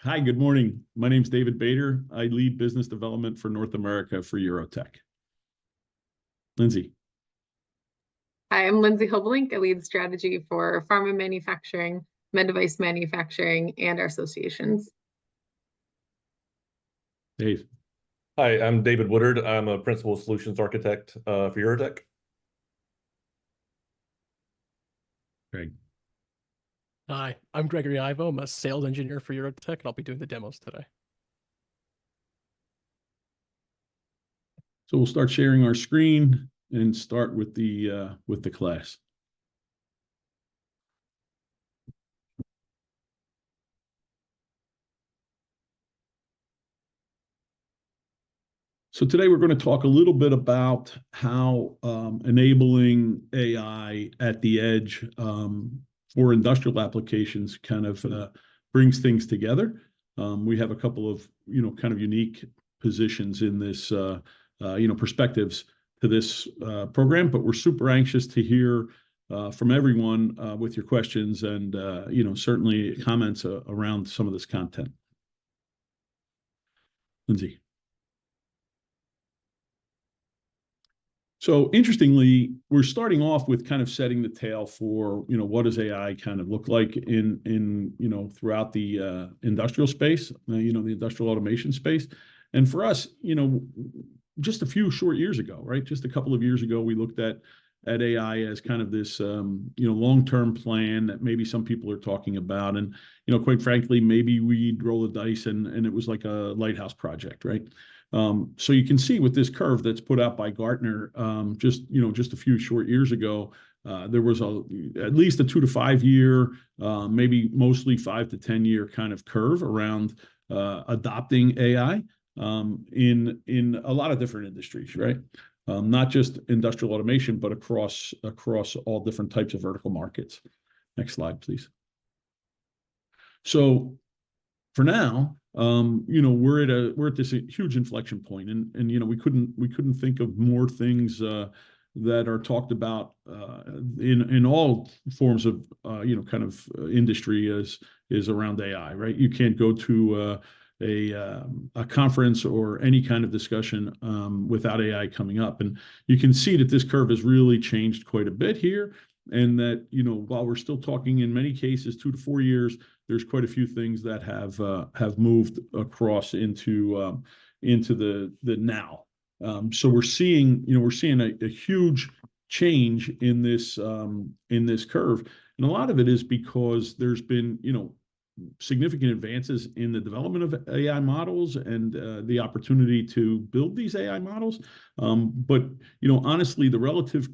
Hi, good morning. My name's David Bader. I lead business development for North America for Eurotech. Lindsay. Hi, I'm Lindsay Hobelink. I lead strategy for pharma manufacturing, med device manufacturing, and our associations. Dave. Hi, I'm David Woodard. I'm a principal solutions architect for Eurotech. Greg. Hi, I'm Gregory Ivo. I'm a sales engineer for Eurotech, and I'll be doing the demos today. So we'll start sharing our screen and start with the class. So today we're going to talk a little bit about how enabling AI at the edge for industrial applications kind of brings things together. We have a couple of kind of unique positions in this perspectives to this program, but we're super anxious to hear from everyone with your questions and certainly comments around some of this content. Lindsay. So interestingly, we're starting off with kind of setting the tale for, what does AI kind of look like in throughout the industrial space, the industrial automation space. And for us, just a few short years ago, right? Just a couple of years ago, we looked at AI as kind of this, long-term plan that maybe some people are talking about. And, quite frankly, maybe we'd roll the dice and it was like a lighthouse project, right? So you can see with this curve that's put out by Gartner, just a few short years ago, there was at least a 2 to 5 year, maybe mostly 5 to 10 year kind of curve around adopting AI in a lot of different industries, right? Not just industrial automation, but across all different types of vertical markets. Next slide, please. So for now, we're at this huge inflection point, and we couldn't think of more things that are talked about in all forms of kind of industry is around AI, right? You can't go to a conference or any kind of discussion without AI coming up, and you can see that this curve has really changed quite a bit here. And that, while we're still talking in many cases 2 to 4 years, there's quite a few things that have moved across into the now. So we're seeing a huge change in this curve, and a lot of it is because there's been significant advances in the development of AI models and the opportunity to build these AI models. But honestly, the relative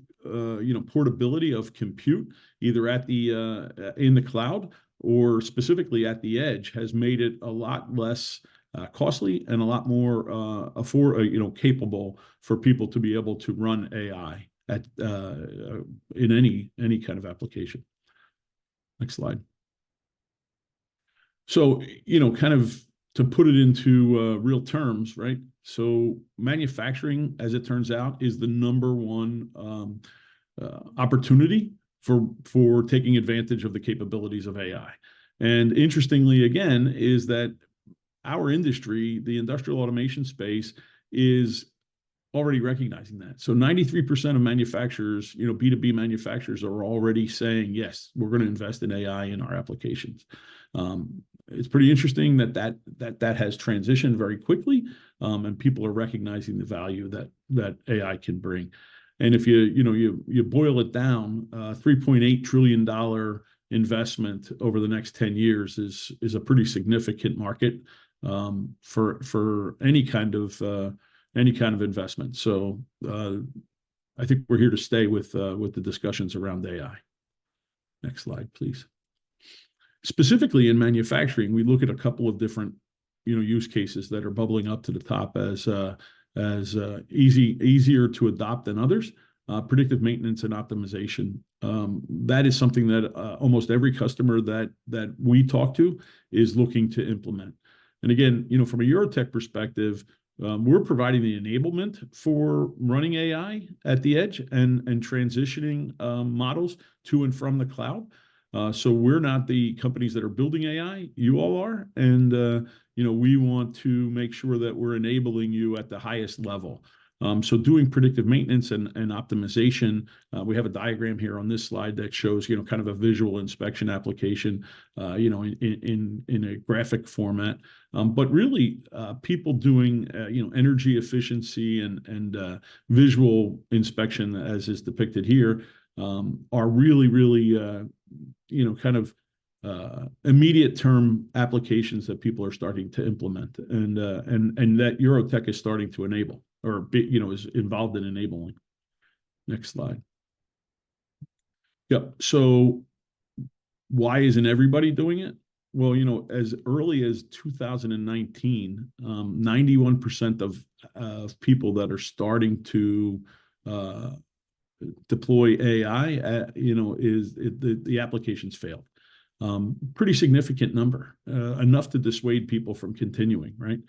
portability of compute, either at the in the cloud or specifically at the edge, has made it a lot less costly and a lot more capable for people to be able to run AI at in any kind of application. Next slide. So kind of to put it into real terms, right? So manufacturing, as it turns out, is the number one opportunity for taking advantage of the capabilities of AI. And interestingly, again, is that our industry, the industrial automation space, is already recognizing that. So 93% of manufacturers, B2B manufacturers, are already saying, yes, we're going to invest in AI in our applications. It's pretty interesting that has transitioned very quickly, and people are recognizing the value that AI can bring. And if you boil it down, $3.8 trillion investment over the next 10 years is a pretty significant market for any kind of investment. So I think we're here to stay with the discussions around AI. Next slide, please. Specifically in manufacturing, we look at a couple of different use cases that are bubbling up to the top as easier to adopt than others. Predictive maintenance and optimization. That is something that almost every customer that we talk to is looking to implement. And again, from a Eurotech perspective, we're providing the enablement for running AI at the edge and transitioning models to and from the cloud. So we're not the companies that are building AI, you all are. And, we want to make sure that we're enabling you at the highest level. So doing predictive maintenance and optimization, we have a diagram here on this slide that shows, kind of a visual inspection application, in a graphic format. But really, people doing, energy efficiency and visual inspection, as is depicted here, are really, really, kind of immediate term applications that people are starting to implement, and that Eurotech is starting to enable, or is involved in enabling. Next slide. Yep. So why isn't everybody doing it? Well, as early as 2019, 91% of people that are starting to deploy AI, the applications failed. Pretty significant number, enough to dissuade people from continuing, right?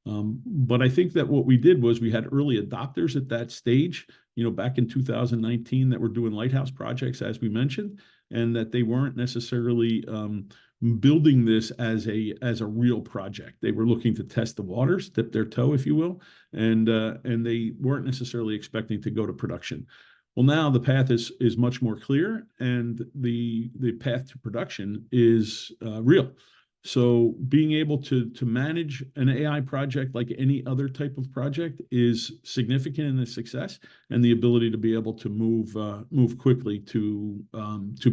But I think that what we did was we had early adopters at that stage, back in 2019, that were doing lighthouse projects, as we mentioned, and that they weren't necessarily building this as a real project. They were looking to test the waters, dip their toe, if you will, and they weren't necessarily expecting to go to production. Well, now the path is much more clear, and the path to production is real. So being able to manage an AI project like any other type of project is significant in its success, and the ability to be able to move quickly to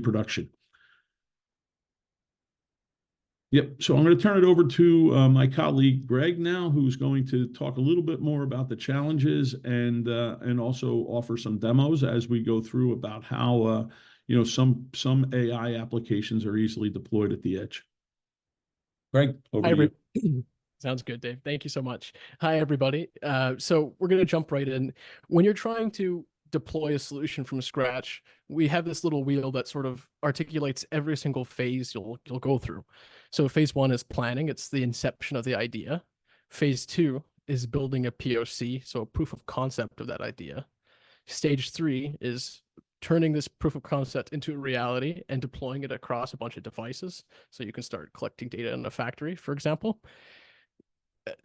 production. Yep. So I'm going to turn it over to my colleague Greg now, who's going to talk a little bit more about the challenges and also offer some demos as we go through about how some AI applications are easily deployed at the edge. Greg, over to you. Sounds good, Dave. Thank you so much. Hi, everybody. So we're going to jump right in. When you're trying to deploy a solution from scratch, we have this little wheel that sort of articulates every single phase you'll go through. So phase 1 is planning. It's the inception of the idea. Phase 2 is building a POC, so a proof of concept of that idea. Stage 3 is turning this proof of concept into a reality and deploying it across a bunch of devices. So you can start collecting data in a factory, for example.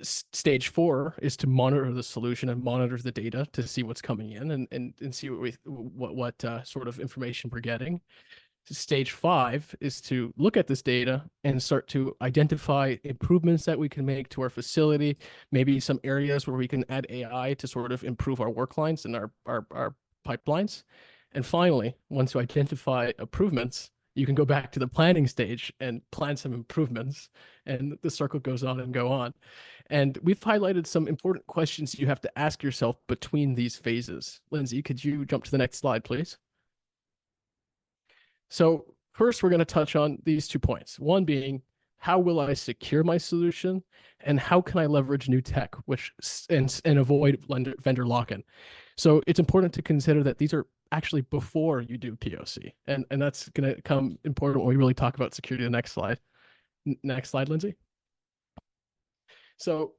Stage 4 is to monitor the solution and monitor the data to see what's coming in and see what sort of information we're getting. Stage 5 is to look at this data and start to identify improvements that we can make to our facility, maybe some areas where we can add AI to sort of improve our work lines and our pipelines. And finally, once you identify improvements, you can go back to the planning stage and plan some improvements, and the circle goes on and go on. And we've highlighted some important questions you have to ask yourself between these phases. Lindsay, could you jump to the next slide, please? So first, we're going to touch on these 2 points. One being, how will I secure my solution? And how can I leverage new tech and avoid vendor lock-in? So it's important to consider that these are actually before you do POC. And that's going to come important when we really talk about security. The next slide. Next slide, Lindsay. So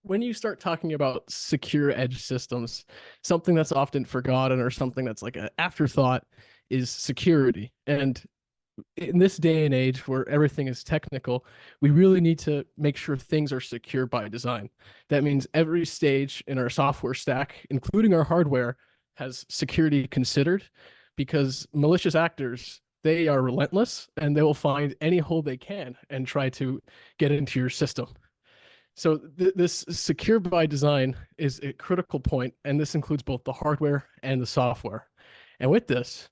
when you start talking about secure edge systems, something that's often forgotten or something that's like an afterthought is security. And in this day and age where everything is technical, we really need to make sure things are secure by design. That means every stage in our software stack, including our hardware, has security considered, because malicious actors, they are relentless and they will find any hole they can and try to get into your system. So this secure by design is a critical point, and this includes both the hardware and the software. And with this,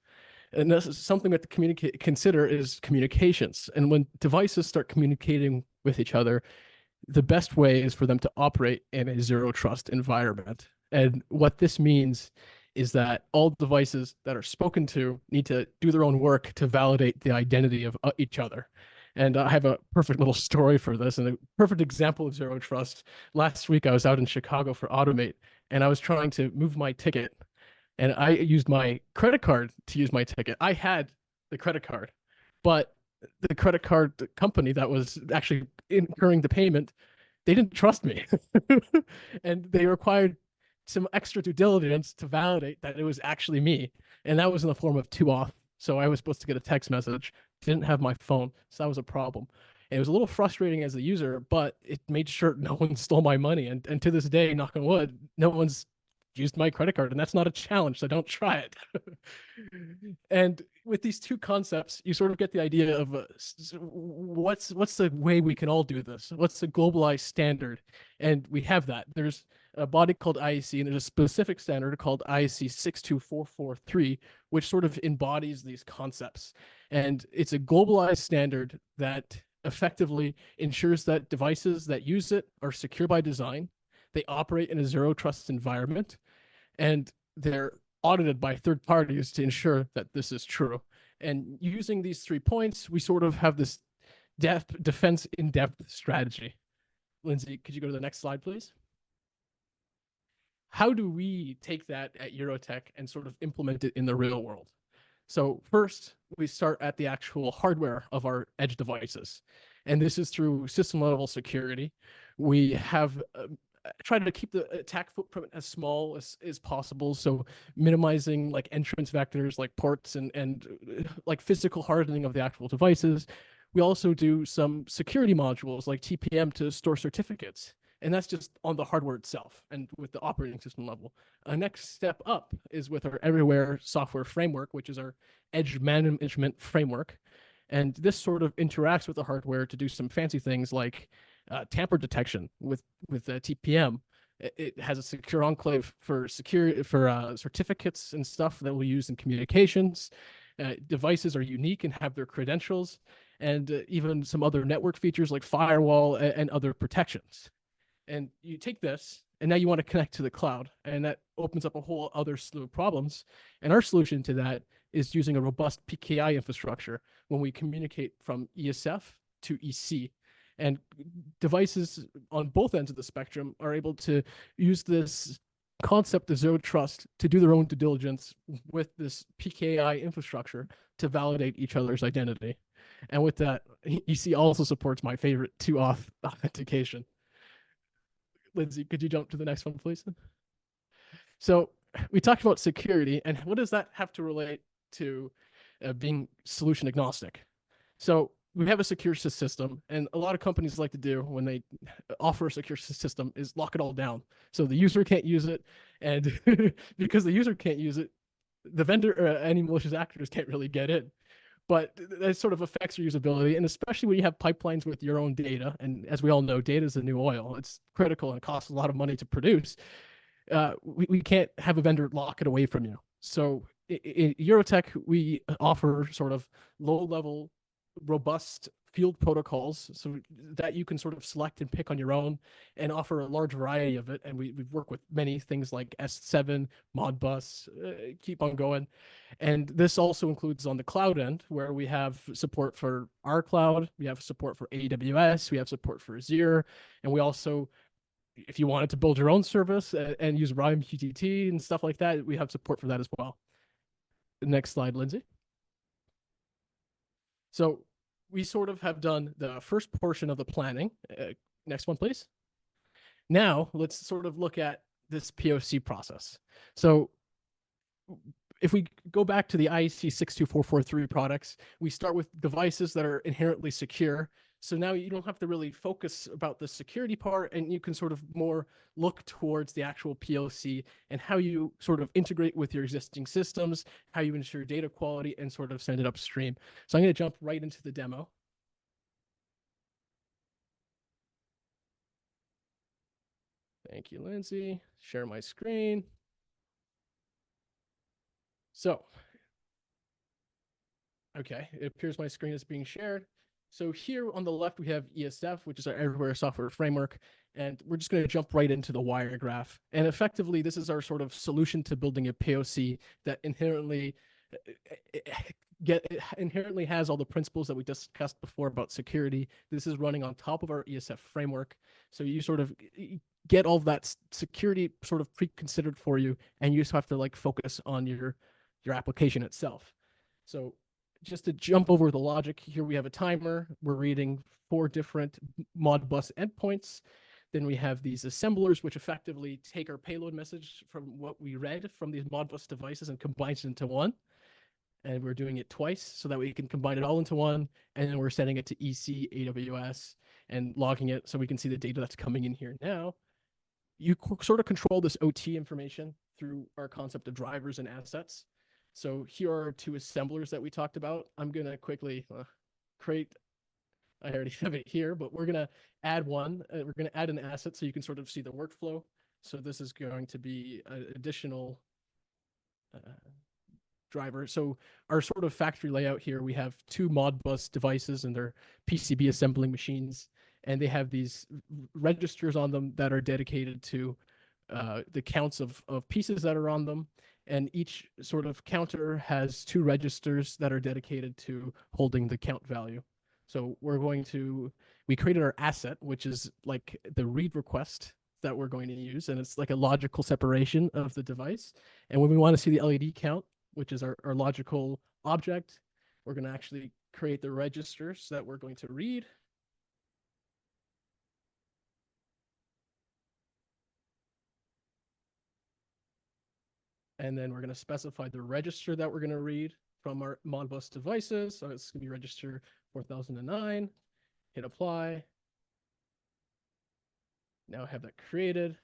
and this is something that to consider is communications. And when devices start communicating with each other, the best way is for them to operate in a zero trust environment. And what this means is that all devices that are spoken to need to do their own work to validate the identity of each other. And I have a perfect little story for this and a perfect example of zero trust. Last week, I was out in Chicago for Automate, and I was trying to move my ticket. And I used my credit card to use my ticket. I had the credit card, but the credit card company that was actually incurring the payment, they didn't trust me. And they required some extra due diligence to validate that it was actually me. And that was in the form of 2 auth So I was supposed to get a text message, didn't have my phone, so that was a problem. And it was a little frustrating as a user, but it made sure no one stole my money. And to this day, knock on wood, no one's used my credit card, and that's not a challenge, so don't try it. And with these two concepts, you sort of get the idea of what's the way we can all do this? What's the globalized standard? And we have that. There's a body called IEC, and there's a specific standard called IEC 62443, which sort of embodies these concepts. And it's a globalized standard that effectively ensures that devices that use it are secure by design. They operate in a zero trust environment, and they're audited by third parties to ensure that this is true. And using these 3 points, we sort of have this defense in-depth strategy. Lindsay, could you go to the next slide, please? How do we take that at Eurotech and sort of implement it in the real world? So first, we start at the actual hardware of our edge devices. And this is through system level security. We have tried to keep the attack footprint as small as possible. So minimizing like entrance vectors, like ports and like physical hardening of the actual devices. We also do some security modules like TPM to store certificates. And that's just on the hardware itself and with the operating system level. A next step up is with our everywhere software framework, which is our edge management framework. And this sort of interacts with the hardware to do some fancy things like tamper detection with TPM. It has a secure enclave for certificates and stuff that we'll use in communications. Devices are unique and have their credentials, and even some other network features like firewall and other protections. And you take this, and now you want to connect to the cloud, and that opens up a whole other slew of problems. And our solution to that is using a robust PKI infrastructure when we communicate from ESF to EC. And devices on both ends of the spectrum are able to use this concept of zero trust to do their own due diligence with this PKI infrastructure to validate each other's identity. And with that, EC also supports my favorite 2auth authentication. Lindsay, could you jump to the next one, please? So we talked about security, and what does that have to relate to being solution agnostic? So we have a secure system, and a lot of companies like to do when they offer a secure system is lock it all down. So the user can't use it, and because the user can't use it, the vendor or any malicious actors can't really get in. But that sort of affects your usability, and especially when you have pipelines with your own data. And as we all know, data is the new oil. It's critical and it costs a lot of money to produce. We can't have a vendor lock it away from you. So in Eurotech, we offer sort of low-level, robust field protocols so that you can sort of select and pick on your own and offer a large variety of it. And we work with many things like S7, Modbus, keep on going. And this also includes on the cloud end, where we have support for our cloud, we have support for AWS, we have support for Azure, and we also, if you wanted to build your own service and use RIME QTT and stuff like that, we have support for that as well. Next slide, Lindsay. So we sort of have done the first portion of the planning. Next one, please. Now let's sort of look at this POC process. So if we go back to the IEC 62443 products, we start with devices that are inherently secure. So now you don't have to really focus about the security part, and you can sort of more look towards the actual POC and how you sort of integrate with your existing systems, how you ensure data quality, and sort of send it upstream. So I'm going to jump right into the demo. Thank you, Lindsay. Share my screen. So, okay, it appears my screen is being shared. So here on the left, we have ESF, which is our everywhere software framework. And we're just going to jump right into the wire graph. And effectively, this is our sort of solution to building a POC that inherently has all the principles that we discussed before about security. This is running on top of our ESF framework. So you sort of get all of that security sort of pre-considered for you, and you just have to like focus on your application itself. So just to jump over the logic, here we have a timer. We're reading 4 different Modbus endpoints. Then we have these assemblers, which effectively take our payload message from what we read from these Modbus devices and combines it into one. and we're doing it twice so that we can combine it all into one. And then we're setting it to EC, AWS, and logging it so we can see the data that's coming in here now. You sort of control this OT information through our concept of drivers and assets. So here are two assemblers that we talked about. I'm going to quickly create, I already have it here, but we're going to add one. We're going to add an asset so you can sort of see the workflow. So this is going to be an additional driver. So our sort of factory layout here, we have two Modbus devices and they're PCB assembling machines. And they have these registers on them that are dedicated to the counts of pieces that are on them. And each sort of counter has two registers that are dedicated to holding the count value. So we created our asset, which is like the read request that we're going to use. And it's like a logical separation of the device. And when we want to see the LED count, which is our logical object, we're going to actually create the registers that we're going to read. And then we're going to specify the register that we're going to read from our Modbus devices. So it's going to be register 4009, hit apply. Now I have that created.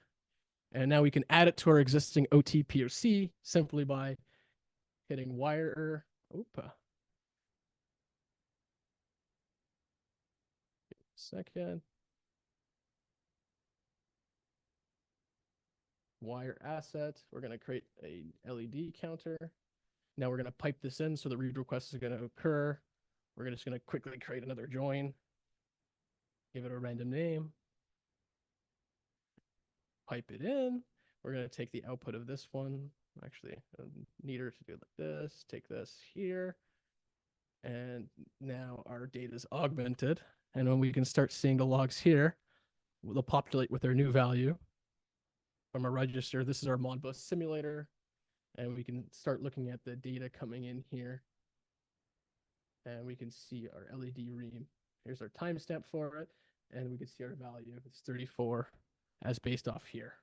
And now we can add it to our existing OT POC simply by hitting wire. Second. Wire asset. We're going to create a LED counter. Now we're going to pipe this in so the read request is going to occur. We're just going to quickly create another join. Give it a random name. Pipe it in. We're going to take the output of this one. Actually, neater to do it like this. Take this here. And now our data is augmented. And when we can start seeing the logs here, they'll populate with their new value from a register. This is our Modbus simulator. And we can start looking at the data coming in here. And we can see our LED ream. Here's our timestamp for it. And we can see our value. It's 34 as based off here.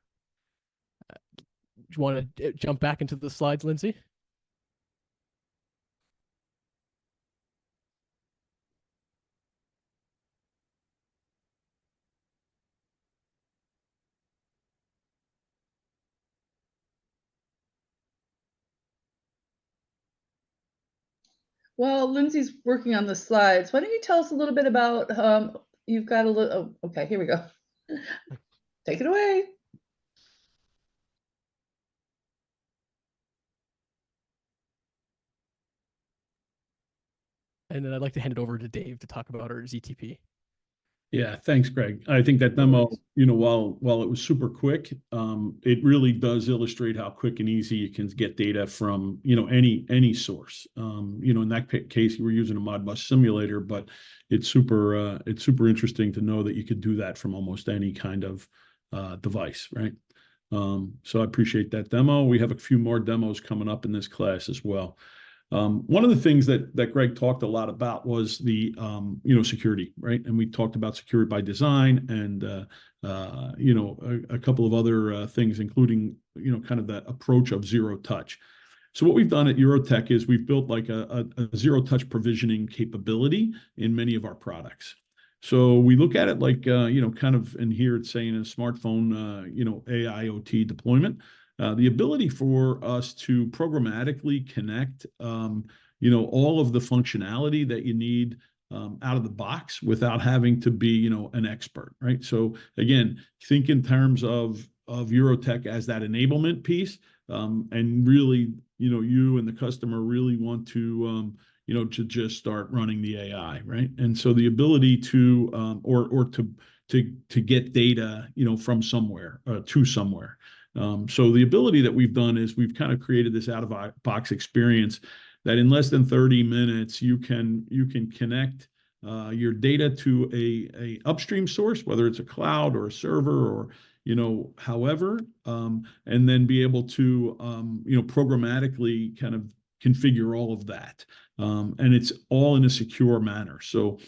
Do you want to jump back into the slides, Lindsay? Well, Lindsay's working on the slides. Why don't you tell us a little bit about, you've got a little, oh, okay, here we go. Take it away. And then I'd like to hand it over to Dave to talk about our ZTP. Yeah, thanks, Greg. I think that demo, while it was super quick, it really does illustrate how quick and easy you can get data from, any source. In that case, you were using a Modbus simulator, but it's super interesting to know that you could do that from almost any kind of device, right? So I appreciate that demo. We have a few more demos coming up in this class as well. One of the things that Greg talked a lot about was the security, right? And we talked about security by design and a couple of other things, including kind of that approach of zero touch. So what we've done at Eurotech is we've built like a zero touch provisioning capability in many of our products. So we look at it like kind of, and here it's saying a smartphone AIoT deployment. The ability for us to programmatically connect, all of the functionality that you need out of the box without having to be, an expert, right? So again, think in terms of Eurotech as that enablement piece, and really, you and the customer really want to, to just start running the AI, right? And so the ability to, or to get data, from somewhere to somewhere. So the ability that we've done is we've kind of created this out-of-box experience that in less than 30 minutes you can connect your data to a upstream source, whether it's a cloud or a server or however, and then be able to programmatically kind of configure all of that, and it's all in a secure manner. So.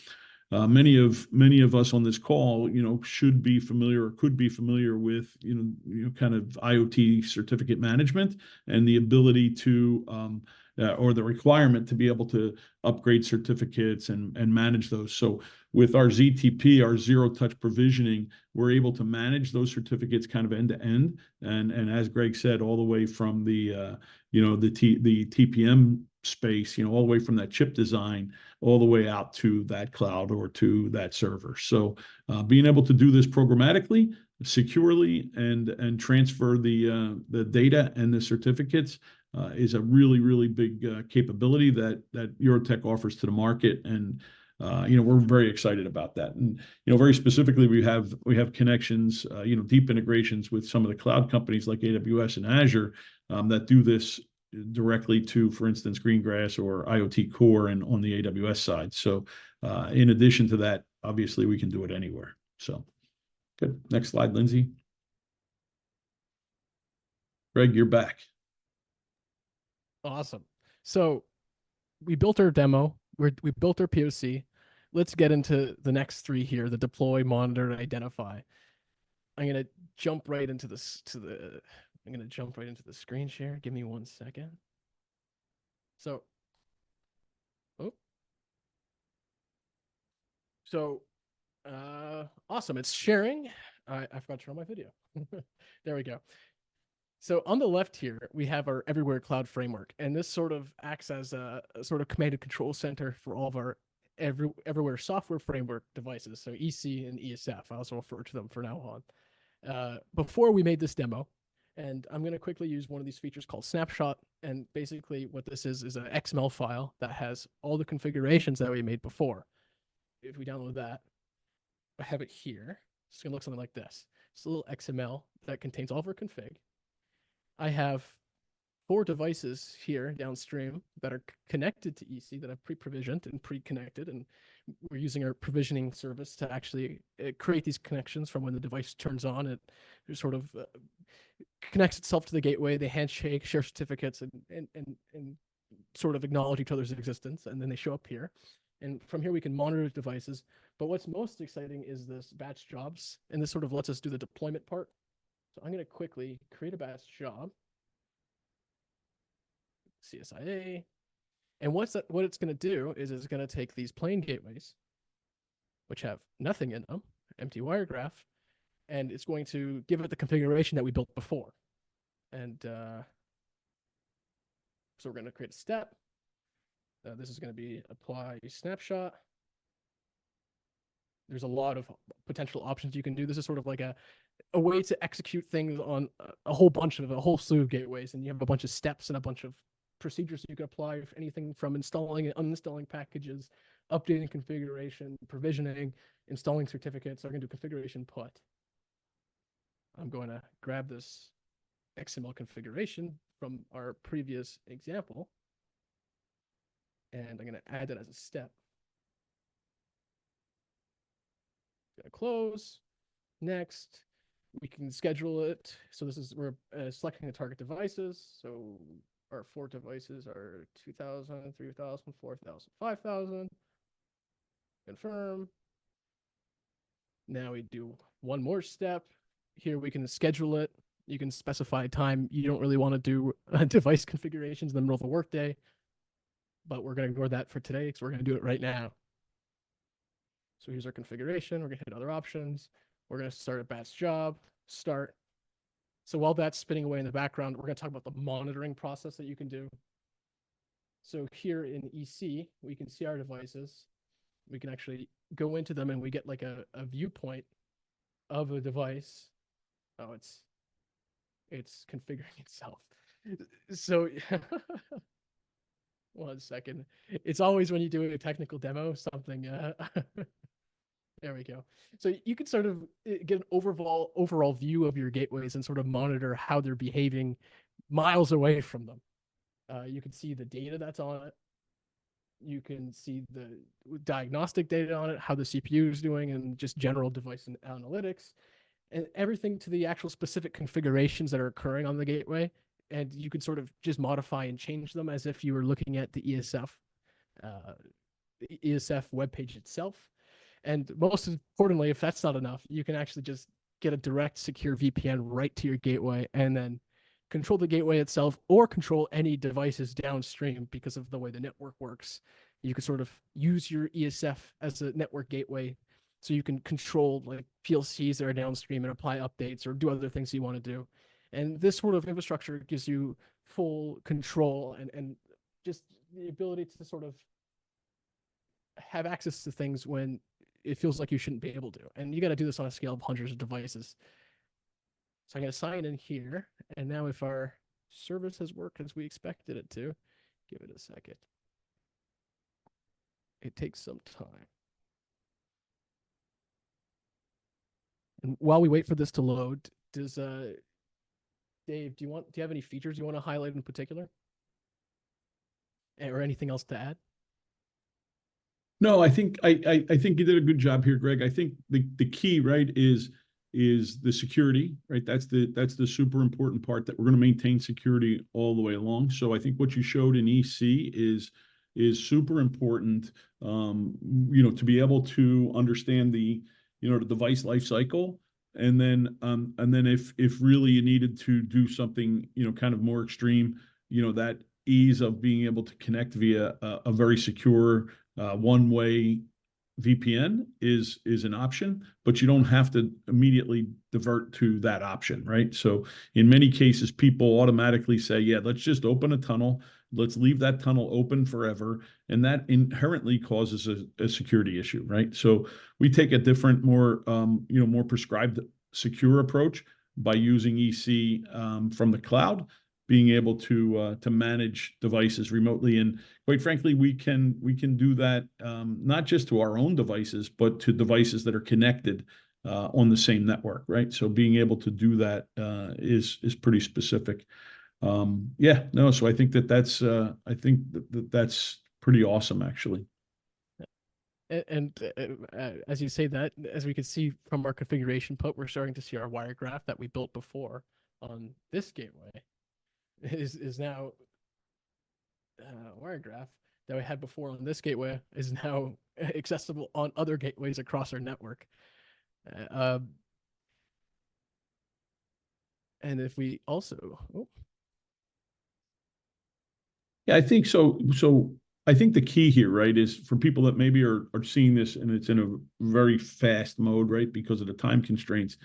Many of us on this call, should be familiar or could be familiar with, kind of IoT certificate management and the ability to, or the requirement to be able to upgrade certificates and manage those. So with our ZTP, our zero touch provisioning, we're able to manage those certificates kind of end to end. And as Greg said, all the way from the TPM space, all the way from that chip design, all the way out to that cloud or to that server. So being able to do this programmatically, securely, and transfer the data and the certificates is a really, really big capability that Eurotech offers to the market. And we're very excited about that. And very specifically, we have connections, deep integrations with some of the cloud companies like AWS and Azure that do this directly to, for instance, Greengrass or IoT Core and on the AWS side. So in addition to that, obviously we can do it anywhere. So good. Next slide, Lindsay. Greg, you're back. Awesome. So we built our demo. We built our POC. Let's get into the next three here: the deploy, monitor, and identify. I'm gonna jump right into this I'm gonna jump right into the screen share. Give me 1 second. So, awesome. It's sharing. I forgot to turn on my video. There we go. So on the left here, we have our Everywhere Cloud Framework, and this sort of acts as a sort of command and control center for all of our Everywhere Software Framework devices, so EC and ESF. I also refer to them from now on. Before we made this demo, and I'm going to quickly use one of these features called Snapshot, and basically what this is an XML file that has all the configurations that we made before. If we download that, I have it here. It's going to look something like this. It's a little XML that contains all of our config. I have 4 devices here downstream that are connected to EC that I've pre-provisioned and pre-connected, and we're using our provisioning service to actually create these connections from when the device turns on. It sort of connects itself to the gateway. They handshake, share certificates, and sort of acknowledge each other's existence, and then they show up here. And from here we can monitor devices. But what's most exciting is this batch jobs, and this sort of lets us do the deployment part. So I'm going to quickly create a batch job, CSIA, and what it's going to do is it's going to take these plain gateways, which have nothing in them, empty wire graph, and it's going to give it the configuration that we built before. And so we're going to create a step. This is going to be apply snapshot. There's a lot of potential options you can do. This is sort of like a way to execute things on a whole slew of gateways, and you have a bunch of steps and a bunch of procedures you can apply, anything from installing and uninstalling packages, updating configuration, provisioning, installing certificates. So I'm going to do configuration put. I'm going to grab this XML configuration from our previous example, and I'm going to add that as a step. Going to close. Next, we can schedule it. So we're selecting the target devices. So our 4 devices are 2,000, 3,000, 4,000, 5,000. Confirm. Now we do one more step. Here we can schedule it. You can specify time. You don't really want to do device configurations in the middle of a workday, but we're going to ignore that for today because we're going to do it right now. So here's our configuration. We're going to hit other options. We're going to start a batch job, start. So while that's spinning away in the background, we're going to talk about the monitoring process that you can do. So here in EC, we can see our devices. We can actually go into them and we get like a viewpoint of a device. Oh, it's configuring itself. So 1 second. It's always when you do a technical demo, something there we go. So you can sort of get an overall view of your gateways and sort of monitor how they're behaving miles away from them. You can see the data that's on it. You can see the diagnostic data on it, how the CPU is doing, and just general device and analytics, and everything to the actual specific configurations that are occurring on the gateway. And you can sort of just modify and change them as if you were looking at the ESF webpage itself. And most importantly, if that's not enough, you can actually just get a direct secure VPN right to your gateway and then control the gateway itself or control any devices downstream because of the way the network works. You can sort of use your ESF as a network gateway, so you can control like PLCs that are downstream and apply updates or do other things you want to do. And this sort of infrastructure gives you full control and just the ability to sort of have access to things when it feels like you shouldn't be able to. And you got to do this on a scale of hundreds of devices. So I'm going to sign in here. And now if our service has worked as we expected it to, give it a second. It takes some time. And while we wait for this to load, does Dave, do you have any features you want to highlight in particular? Or anything else to add? No, I think you did a good job here, Greg. I think the key, right, is the security, right? That's the super important part, that we're going to maintain security all the way along. So I think what you showed in EC is super important, to be able to understand the device life cycle. And then if really you needed to do something, kind of more extreme, that ease of being able to connect via a very secure one-way VPN is an option, but you don't have to immediately divert to that option, right? So in many cases, people automatically say, yeah, let's just open a tunnel. Let's leave that tunnel open forever. And that inherently causes a security issue, right? So we take a different, more prescribed secure approach by using EC from the cloud, being able to manage devices remotely. And quite frankly, we can do that not just to our own devices, but to devices that are connected on the same network, right? So being able to do that is pretty specific. So I think that's pretty awesome, actually. And as you say that, as we can see from our configuration put, we're starting to see our wire graph that we built before on this gateway is now wire graph that we had before on this gateway is now accessible on other gateways across our network. And if we also, Yeah, I think so. So I think the key here, right, is for people that maybe are seeing this and it's in a very fast mode, right, because of the time constraints.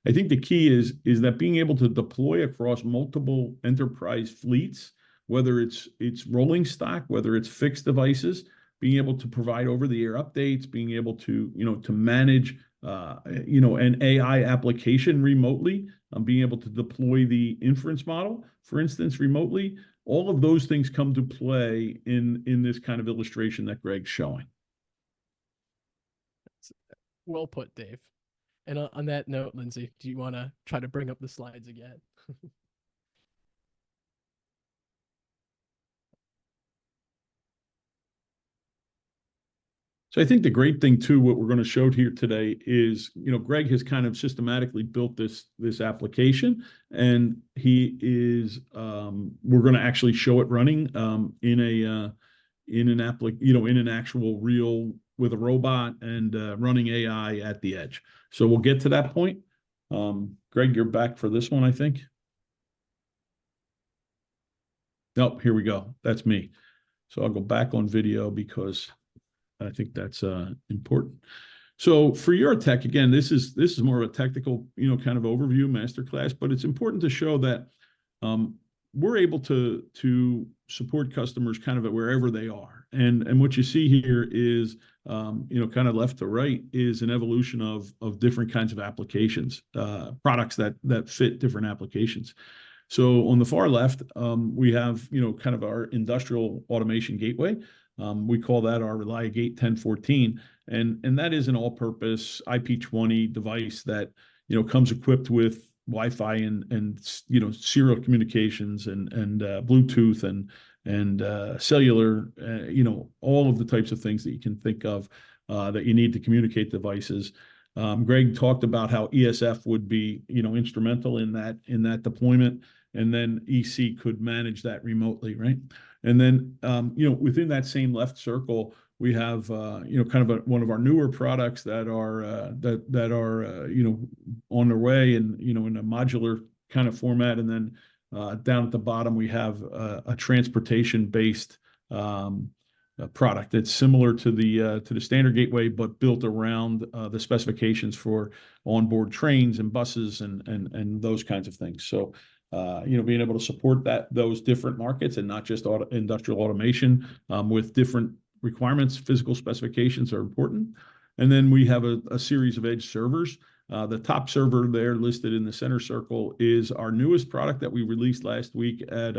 I think the key is that being able to deploy across multiple enterprise fleets, whether it's rolling stock, whether it's fixed devices, being able to provide over-the-air updates, being able to manage an AI application remotely, being able to deploy the inference model, for instance, remotely. All of those things come to play in this kind of illustration that Greg's showing. well put, Dave. And on that note, Lindsay, do you want to try to bring up the slides again? So I think the great thing too, what we're going to show here today is, Greg has kind of systematically built this application, and he is, we're going to actually show it running in an actual real with a robot and running AI at the edge. So we'll get to that point. Greg, you're back for this one, I think. Nope, here we go. That's me. So I'll go back on video because I think that's important. So for Eurotech, again, this is more of a technical, kind of overview masterclass, but it's important to show that we're able to support customers kind of at wherever they are. And what you see here is, kind of left to right is an evolution of different kinds of applications, products that fit different applications. So on the far left, we have, kind of our industrial automation gateway. We call that our ReliaGate 1014, and that is an all-purpose IP20 device that comes equipped with Wi-Fi and serial communications and Bluetooth and cellular, all of the types of things that you can think of that you need to communicate devices. Greg talked about how ESF would be instrumental in that deployment, and then EC could manage that remotely, right? And then within that same left circle, we have kind of one of our newer products that are on their way and in a modular kind of format, and then Down at the bottom, we have a transportation-based a product that's similar to the standard gateway, but built around the specifications for onboard trains and buses and those kinds of things. So, being able to support those different markets and not just industrial automation with different requirements, physical specifications are important. And then we have a series of edge servers. The top server there listed in the center circle is our newest product that we released last week at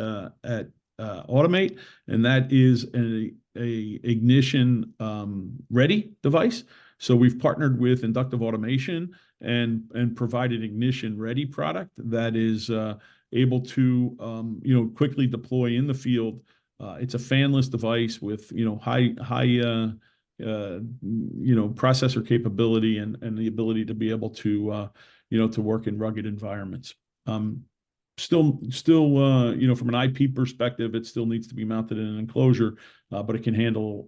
Automate, and that is a ignition ready device. So we've partnered with Inductive Automation and provided ignition ready product that is able to quickly deploy in the field. It's a fanless device with high processor capability and the ability to be able to to work in rugged environments. Still, from an IP perspective, it still needs to be mounted in an enclosure, but it can handle,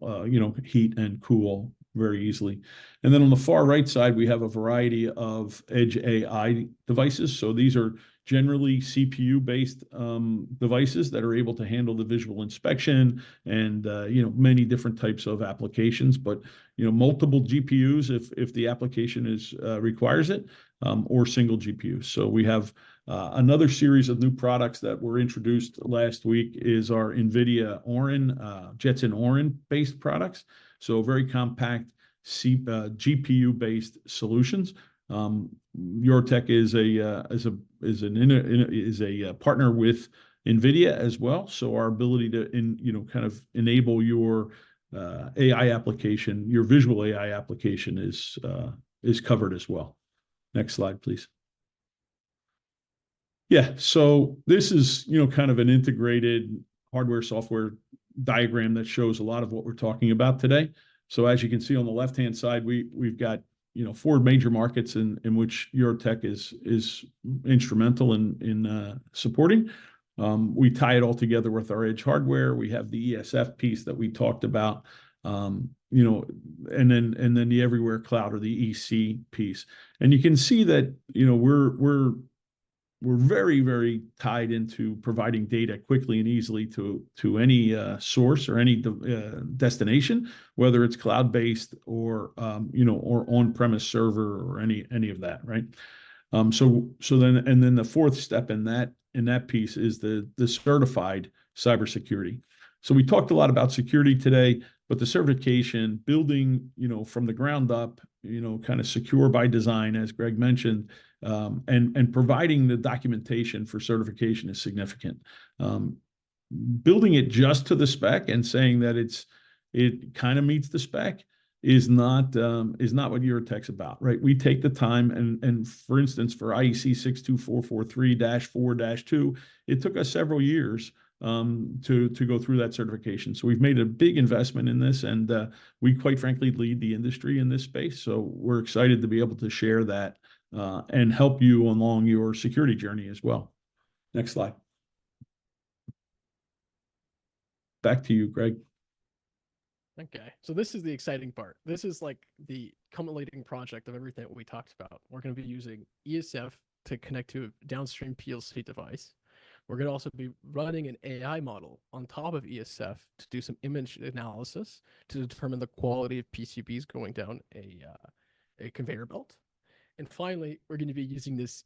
heat and cool very easily. And then on the far right side, we have a variety of edge AI devices. So these are generally CPU-based devices that are able to handle the visual inspection and, many different types of applications, but, multiple GPUs if the application requires it, or single GPUs. So we have another series of new products that were introduced last week is our NVIDIA Orin, Jetson Orin-based products. So very compact GPU-based solutions. Eurotech is a partner with NVIDIA as well. So our ability to kind of enable your AI application, your visual AI application is covered as well. Next slide, please. Yeah, so this is, kind of an integrated hardware software diagram that shows a lot of what we're talking about today. So as you can see on the left-hand side, we've got, 4 major markets in which Eurotech is instrumental in supporting. We tie it all together with our edge hardware. We have the ESF piece that we talked about, and then the everywhere cloud or the EC piece. And you can see that, we're very, very tied into providing data quickly and easily to any source or any destination, whether it's cloud-based or or on-premise server or any of that, right? So then the fourth step in that piece is the certified cybersecurity. So we talked a lot about security today, but the certification, building, from the ground up, kind of secure by design, as Greg mentioned, and providing the documentation for certification is significant. Building it just to the spec and saying that it kind of meets the spec is not what Eurotech's about, right? We take the time and for instance, for IEC 62443-4-2, it took us several years to go through that certification. So we've made a big investment in this, and we quite frankly lead the industry in this space. So we're excited to be able to share that and help you along your security journey as well. Next slide. Back to you, Greg. Okay, so this is the exciting part. This is like the culminating project of everything that we talked about. We're going to be using ESF to connect to a downstream PLC device. We're going to also be running an AI model on top of ESF to do some image analysis to determine the quality of PCBs going down a conveyor belt. And finally, we're going to be using this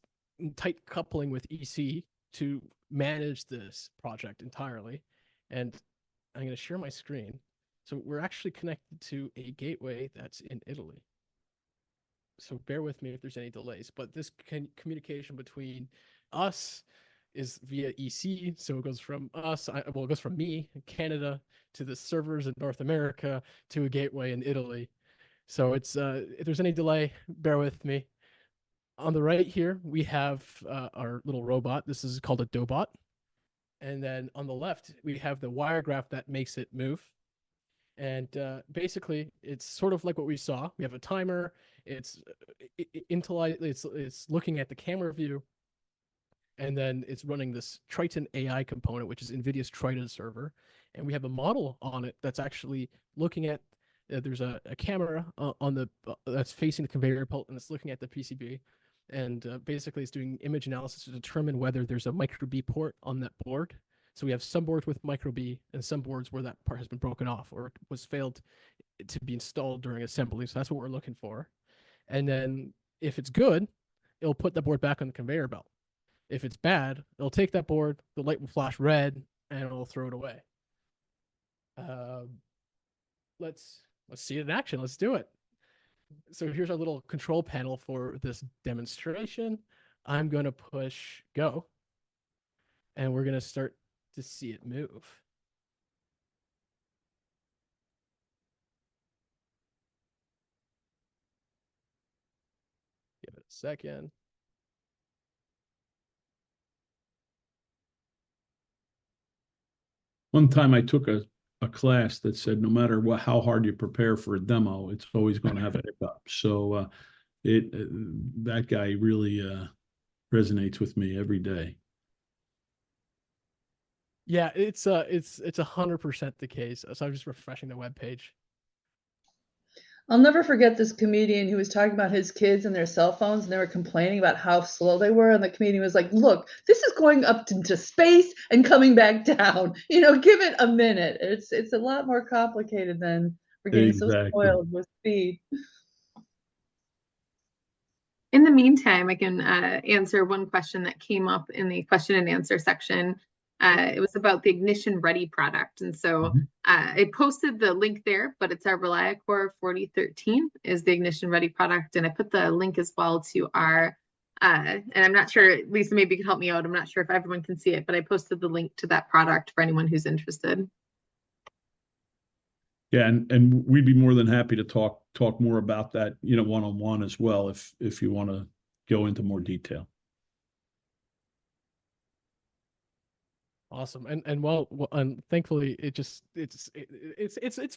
tight coupling with EC to manage this project entirely. And I'm going to share my screen. So we're actually connected to a gateway that's in Italy. So bear with me if there's any delays, but this communication between us is via EC. So it goes from us, it goes from me in Canada to the servers in North America to a gateway in Italy. So it's if there's any delay, bear with me. On the right here, we have our little robot. This is called a Dobot. And then on the left, we have the wire graph that makes it move. And basically, it's sort of like what we saw. We have a timer. It's looking at the camera view. And then it's running this Triton AI component, which is NVIDIA's Triton server. And we have a model on it that's actually looking at, there's a camera on the that's facing the conveyor belt, and it's looking at the PCB. And basically it's doing image analysis to determine whether there's a micro B port on that board. So we have some boards with micro B and some boards where that part has been broken off or was failed to be installed during assembly. So that's what we're looking for. And then if it's good, it'll put the board back on the conveyor belt. If it's bad, it'll take that board, the light will flash red, and it'll throw it away. Let's see it in action. Let's do it. So here's our little control panel for this demonstration. I'm going to push go, and we're going to start to see it move. Give it a second. One time I took a class that said no matter how hard you prepare for a demo, it's always going to have a hiccup. So that guy really resonates with me every day. Yeah, it's 100% the case. So I'm just refreshing the web page. I'll never forget this comedian who was talking about his kids and their cell phones, and they were complaining about how slow they were. And the comedian was like, look, this is going up into space and coming back down. You know, give it a minute. It's a lot more complicated than we're getting so spoiled with speed. In the meantime, I can answer one question that came up in the question and answer section. It was about the Ignition Ready product. And so I posted the link there, but it's our ReliaCore 4013 is the Ignition Ready product. And I put the link as well to our, and I'm not sure, Lisa, maybe you can help me out. I'm not sure if everyone can see it, but I posted the link to that product for anyone who's interested. Yeah, and we'd be more than happy to talk more about that, one-on-one as well, if you want to go into more detail. Awesome. And thankfully it's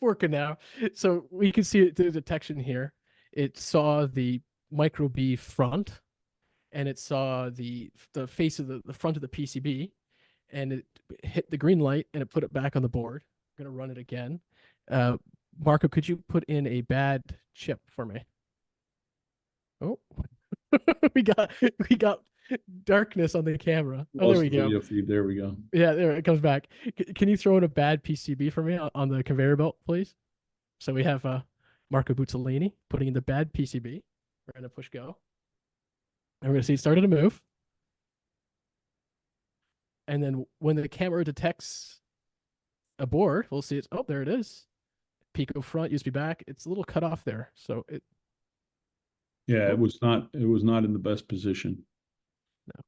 working now. So we can see the detection here. It saw the micro B front, and it saw the face of the front of the PCB, and it hit the green light and it put it back on the board. I'm gonna run it again. Marco, could you put in a bad chip for me? Oh, we got darkness on the camera. Oh, there we go. There we go. Yeah, there it comes back. Can you throw in a bad PCB for me on the conveyor belt, please? So we have Marco Buzzolini putting in the bad PCB. We're gonna push go. And we're gonna see it started to move. And then when the camera detects a board, we'll see it's, oh, there it is. Pico front, USB back. It's a little cut off there. So it. Yeah, it was not in the best position. No.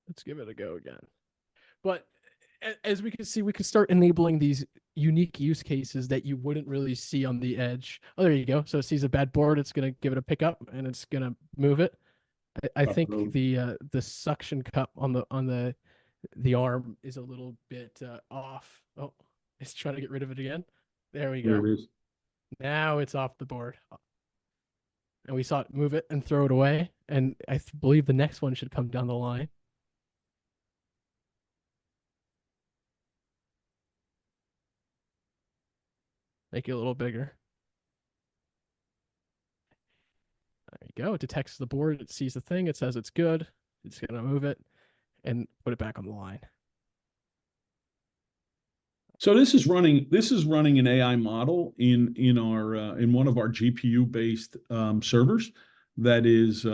Let's give it a go again. But as we can see, we can start enabling these unique use cases that you wouldn't really see on the edge. Oh, there you go. So it sees a bad board. It's going to give it a pickup and it's going to move it. I think the suction cup on the arm is a little bit off. Oh, it's trying to get rid of it again. There we go. There it is. Now it's off the board. And we saw it move it and throw it away. And I believe the next one should come down the line. Make it a little bigger. There you go. It detects the board. It sees the thing. It says it's good. It's going to move it and put it back on the line. So this is running an AI model in one of our GPU based servers that is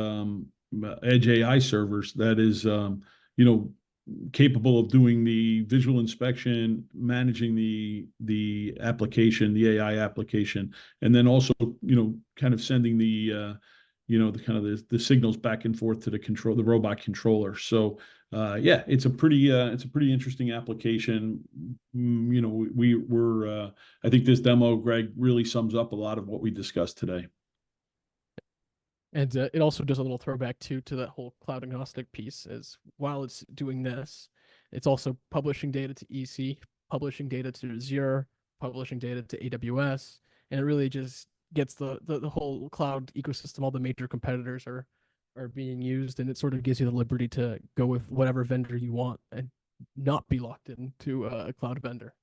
edge AI servers that is capable of doing the visual inspection, managing the application, the AI application, and then also kind of sending the the signals back and forth to the robot controller. So yeah, it's a pretty interesting application. We're I think this demo, Greg, really sums up a lot of what we discussed today. And it also does a little throwback to that whole cloud agnostic piece. As while it's doing this, it's also publishing data to EC, publishing data to Azure, publishing data to AWS, and it really just gets the whole cloud ecosystem. All the major competitors are being used, and it sort of gives you the liberty to go with whatever vendor you want and not be locked into a cloud vendor.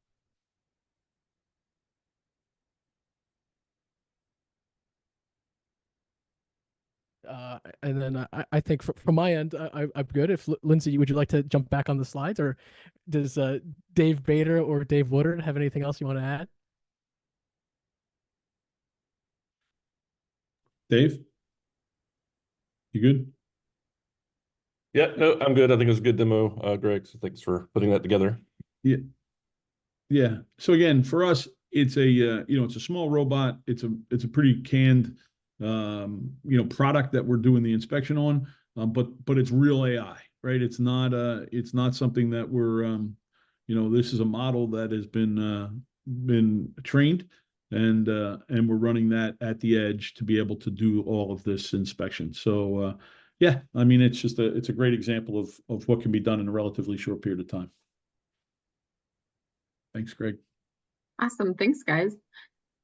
And then I think from my end, I'm good. If Lindsay, would you like to jump back on the slides, or does Dave Bader or Dave Woodard have anything else you want to add? Dave, you good? Yeah, no, I'm good. I think it was a good demo, Greg. So thanks for putting that together. Yeah. Yeah. So again, for us, it's a it's a small robot. It's a pretty canned product that we're doing the inspection on. But it's real AI, right? It's not something that we're this is a model that has been trained, and we're running that at the edge to be able to do all of this inspection. So yeah, I mean, it's a great example of what can be done in a relatively short period of time. Thanks, Greg. Awesome. Thanks, guys.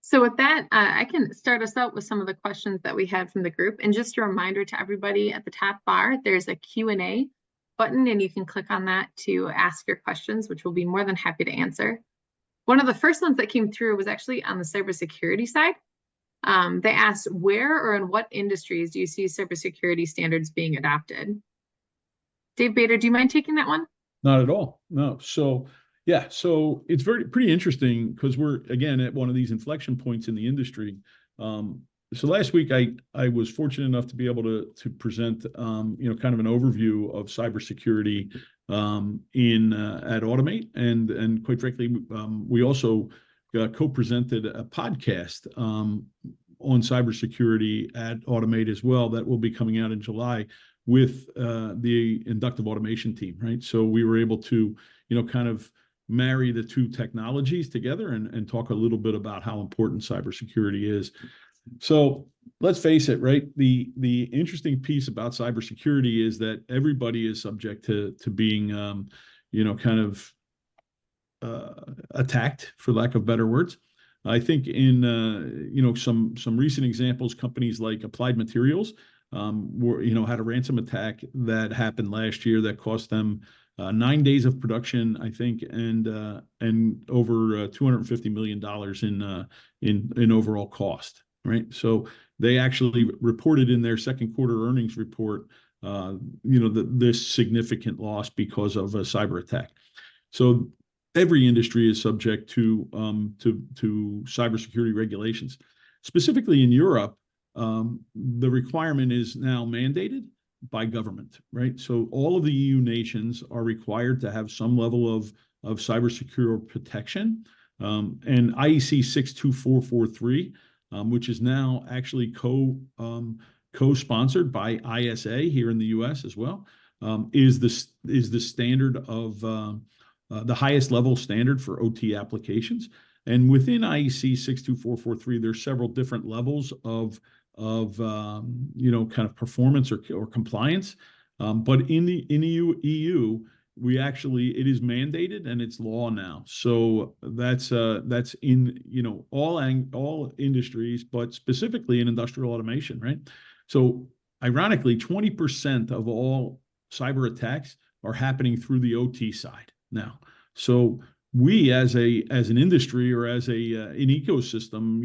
So with that, I can start us out with some of the questions that we had from the group. And just a reminder to everybody, at the top bar, there's a Q&A button, and you can click on that to ask your questions, which we'll be more than happy to answer. One of the first ones that came through was actually on the cybersecurity side. They asked, where or in what industries do you see cybersecurity standards being adopted? Dave Bader, do you mind taking that one? Not at all. No. So yeah, so it's pretty interesting because we're again at one of these inflection points in the industry. So last week I was fortunate enough to be able to present kind of an overview of cybersecurity at Automate, and quite frankly we also co-presented a podcast on cybersecurity at Automate as well that will be coming out in July with the inductive automation team, right? So we were able to kind of marry the two technologies together and talk a little bit about how important cybersecurity is. So let's face it, right? The interesting piece about cybersecurity is that everybody is subject to being, kind of attacked, for lack of better words. I think in some recent examples, companies like Applied Materials had a ransom attack that happened last year that cost them 9 days of production, I think, and over $250 million in overall cost. Right, so they actually reported in their second quarter earnings report, this significant loss because of a cyber attack. So every industry is subject to cybersecurity regulations. Specifically in Europe, the requirement is now mandated by government, right? So all of the EU nations are required to have some level of cybersecurity protection. And IEC 62443, which is now actually co-sponsored by ISA here in the US as well, is the standard of the highest level standard for OT applications. And within IEC 62443, there's several different levels of kind of performance or compliance. But in the EU, it is mandated and it's law now. So that's in all industries, but specifically in industrial automation, right? So ironically, 20% of all cyber attacks are happening through the OT side now. So we as an industry or as an ecosystem,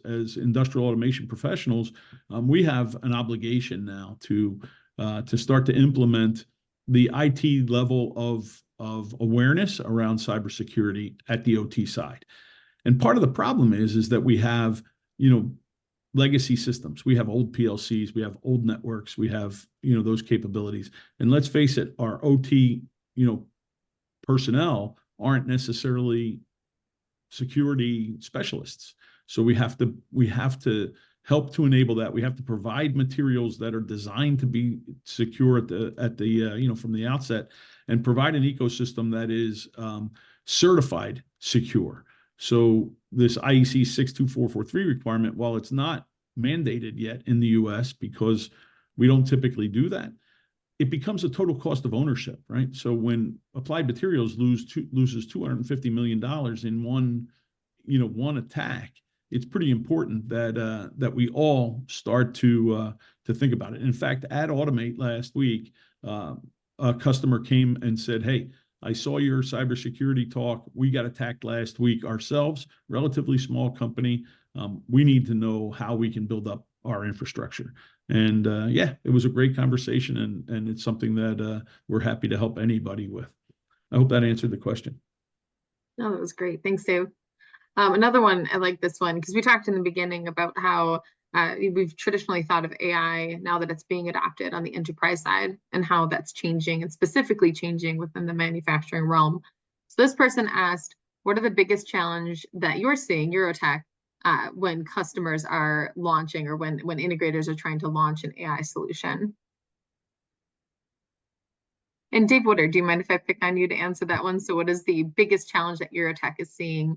as industrial automation professionals, we have an obligation now to start to implement the IT level of awareness around cybersecurity at the OT side. And part of the problem is that we have legacy systems. We have old PLCs, we have old networks, we have those capabilities. And let's face it, our OT personnel aren't necessarily security specialists. So we have to help to enable that. We have to provide materials that are designed to be secure at the from the outset, and provide an ecosystem that is certified secure. So this IEC 62443 requirement, while it's not mandated yet in the US because we don't typically do that, it becomes a total cost of ownership, right? So when Applied Materials loses $250 million in one attack, it's pretty important that we all start to think about it. In fact, at Automate last week, a customer came and said, "Hey, I saw your cybersecurity talk. We got attacked last week ourselves, relatively small company. We need to know how we can build up our infrastructure. And yeah, it was a great conversation, and it's something that we're happy to help anybody with. I hope that answered the question. No, that was great. Thanks, Dave. Another one, I like this one because we talked in the beginning about how we've traditionally thought of AI now that it's being adopted on the enterprise side and how that's changing and specifically changing within the manufacturing realm. So this person asked, what are the biggest challenge that you're seeing, Eurotech, when customers are launching or when integrators are trying to launch an AI solution? And Dave Woodard, do you mind if I pick on you to answer that one? So what is the biggest challenge that Eurotech is seeing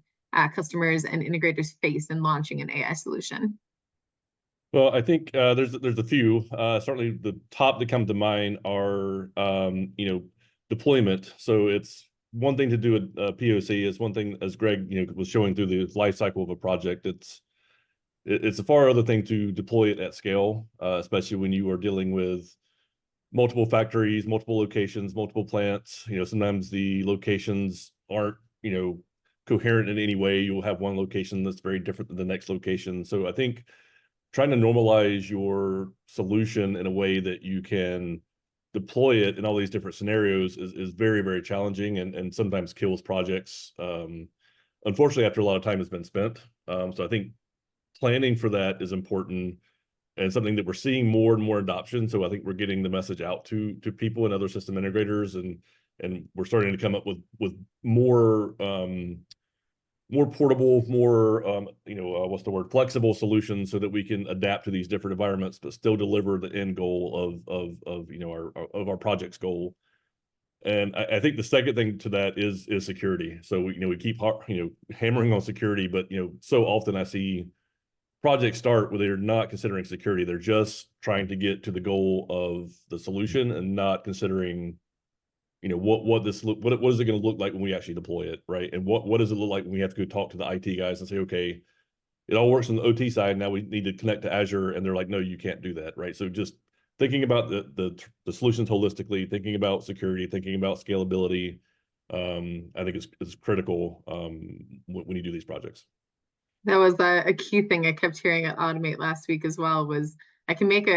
customers and integrators face in launching an AI solution? Well, I think there's a few. Certainly, the top that come to mind are deployment. So it's one thing to do a POC. It's one thing, as Greg was showing through the life cycle of a project. It's a far other thing to deploy it at scale, especially when you are dealing with multiple factories, multiple locations, multiple plants. Sometimes the locations aren't coherent in any way. You'll have one location that's very different than the next location. So I think trying to normalize your solution in a way that you can deploy it in all these different scenarios is very, very challenging and sometimes kills projects. Unfortunately, after a lot of time has been spent. So I think planning for that is important and something that we're seeing more and more adoption. So I think we're getting the message out to people and other system integrators, and we're starting to come up with more portable, more flexible solutions so that we can adapt to these different environments, but still deliver the end goal of our project's goal. And I think the second thing to that is security. So we keep hammering on security, but so often I see projects start where they're not considering security. They're just trying to get to the goal of the solution and not considering what is it going to look like when we actually deploy it, right? And what does it look like when we have to go talk to the IT guys and say, okay, it all works on the OT side, now we need to connect to Azure, and they're like, no, you can't do that, right? So just thinking about the solutions holistically, thinking about security, thinking about scalability, I think is critical when you do these projects. That was a key thing I kept hearing at Automate last week as well, was I can make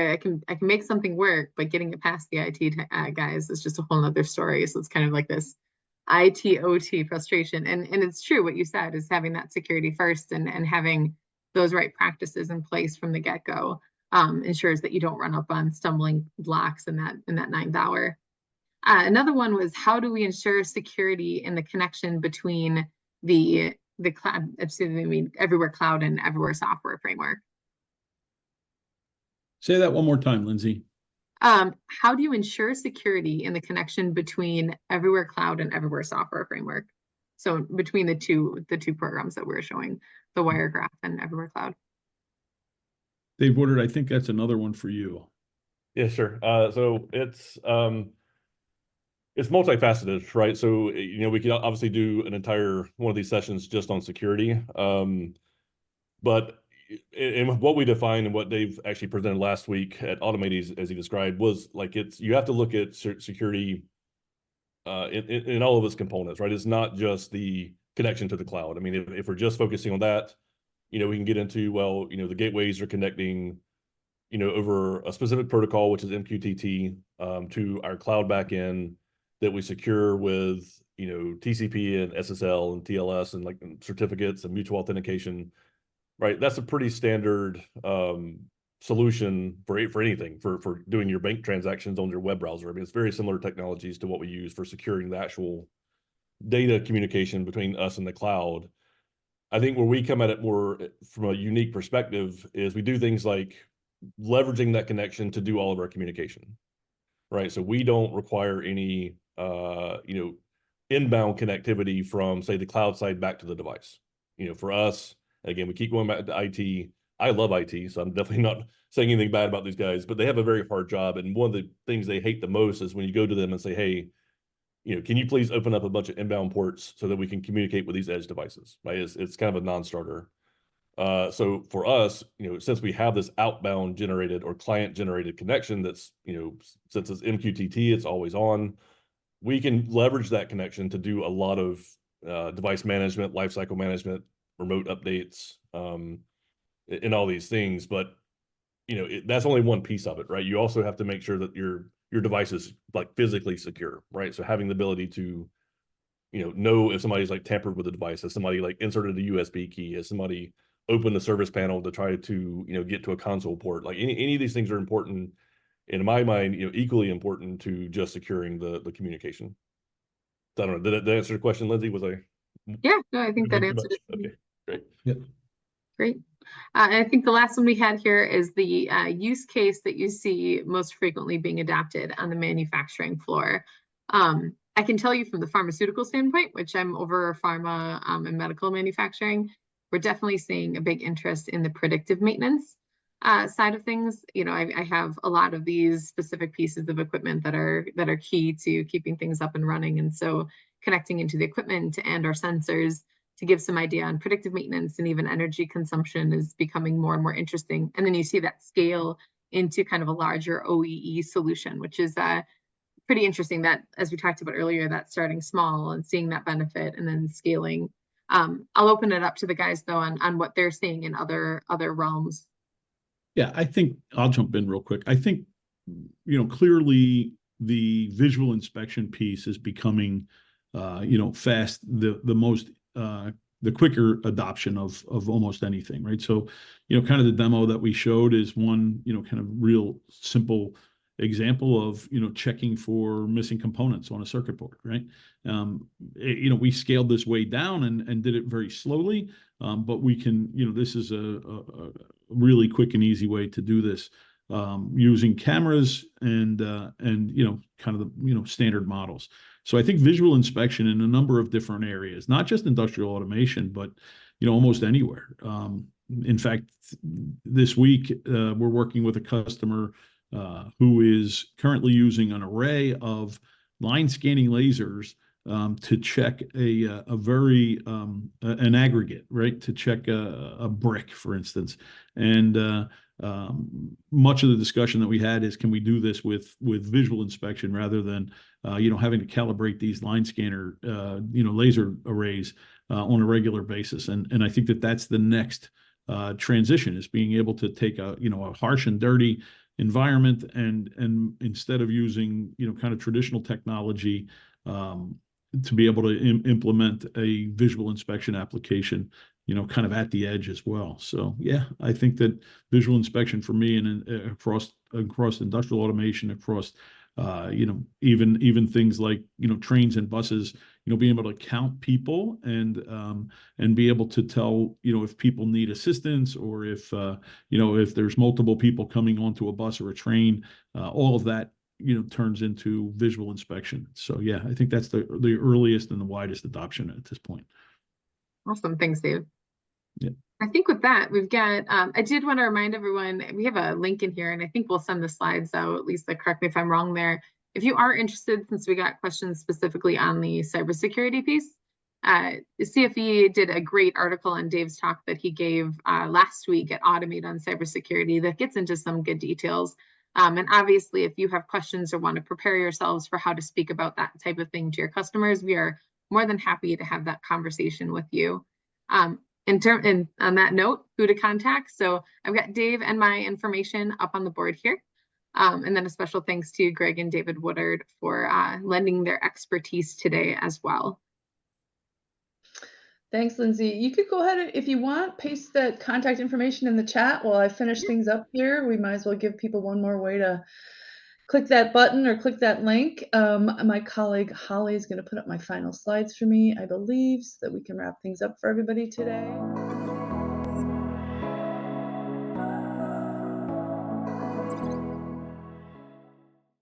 something work, but getting it past the IT guys is just a whole nother story. So it's kind of like this IT OT frustration. And it's true what you said, is having that security first and having those right practices in place from the get-go ensures that you don't run up on stumbling blocks in that ninth hour. Another one was, how do we ensure security in the connection between the cloud, everywhere cloud and everywhere software framework? Say that one more time, Lindsay. How do you ensure security in the connection between everywhere cloud and everywhere software framework? So between the two programs that we're showing, the Wiregraph and everywhere cloud. Dave Woodard, I think that's another one for you. Yeah, sure. So it's multifaceted, right? So we could obviously do an entire one of these sessions just on security, but and what we defined and what Dave actually presented last week at Automate, as he described, was like you have to look at security in all of its components, right? It's not just the connection to the cloud. I mean, if we're just focusing on that, we can get into, well, the gateways are connecting, over a specific protocol, which is MQTT, to our cloud backend that we secure with, TCP and SSL and TLS and like certificates and mutual authentication. Right, that's a pretty standard solution for anything, for doing your bank transactions on your web browser. I mean, it's very similar technologies to what we use for securing the actual data communication between us and the cloud. I think where we come at it more from a unique perspective is we do things like leveraging that connection to do all of our communication, right? So we don't require any inbound connectivity from, say, the cloud side back to the device. For us, again, we keep going back to IT. I love IT, so I'm definitely not saying anything bad about these guys, but they have a very hard job. And one of the things they hate the most is when you go to them and say, hey, can you please open up a bunch of inbound ports so that we can communicate with these edge devices, right? It's kind of a non-starter. So for us, since we have this outbound generated or client generated connection that's, since it's MQTT, it's always on, we can leverage that connection to do a lot of device management, lifecycle management, remote updates, and all these things. But that's only one piece of it, right? You also have to make sure that your device is like physically secure, right? So having the ability to, know if somebody's like tampered with the device, has somebody like inserted a USB key, has somebody opened the service panel to try to, get to a console port. Like any of these things are important, in my mind, equally important to just securing the communication. I don't know. Did that answer your question, Lindsay? Was I? Yeah, no, I think that too answered much? it. Okay, great. Yep. Great. And I think the last one we had here is the use case that you see most frequently being adapted on the manufacturing floor. I can tell you from the pharmaceutical standpoint, which I'm over pharma and medical manufacturing, we're definitely seeing a big interest in the predictive maintenance side of things. I have a lot of these specific pieces of equipment that are key to keeping things up and running, and so connecting into the equipment and our sensors to give some idea on predictive maintenance and even energy consumption is becoming more and more interesting. And then you see that scale into kind of a larger OEE solution, which is pretty interesting, that, as we talked about earlier, that starting small and seeing that benefit and then scaling. I'll open it up to the guys though on what they're seeing in other realms. Yeah, I think I'll jump in real quick. I think, clearly the visual inspection piece is becoming, fast, the most, the quicker adoption of almost anything, right? So, kind of the demo that we showed is one, kind of real simple example of, checking for missing components on a circuit board, right? We scaled this way down and did it very slowly, but we can, this is a really quick and easy way to do this, using cameras and kind of the, standard models. So I think visual inspection in a number of different areas, not just industrial automation, but, almost anywhere. In fact, this week, we're working with a customer who is currently using an array of line scanning lasers to check a very an aggregate, right? To check a brick, for instance. And much of the discussion that we had is, can we do this with visual inspection rather than having to calibrate these line scanner laser arrays on a regular basis. And I think that that's the next transition, is being able to take a harsh and dirty environment and instead of using kind of traditional technology, to be able to implement a visual inspection application kind of at the edge as well. So yeah, I think that visual inspection for me and across industrial automation, across even things like trains and buses, being able to count people and be able to tell if people need assistance, or if there's multiple people coming onto a bus or a train, all of that turns into visual inspection. So yeah, I think that's the earliest and the widest adoption at this point. Awesome. Thanks, Dave. Yeah. I think with that, we've got, I did want to remind everyone, we have a link in here, and I think we'll send the slides out. Lisa, correct me if I'm wrong there. If you are interested, since we got questions specifically on the cybersecurity piece, the CFE did a great article on Dave's talk that he gave last week at Automate on cybersecurity that gets into some good details. And obviously, if you have questions or want to prepare yourselves for how to speak about that type of thing to your customers, we are more than happy to have that conversation with you. And on that note, who to contact. So I've got Dave and my information up on the board here. And then a special thanks to Greg and David Woodard for lending their expertise today as well. Thanks, Lindsay. You could go ahead and, if you want, paste that contact information in the chat while I finish things up here. We might as well give people one more way to click that button or click that link. My colleague Holly is going to put up my final slides for me, I believe, so that we can wrap things up for everybody today.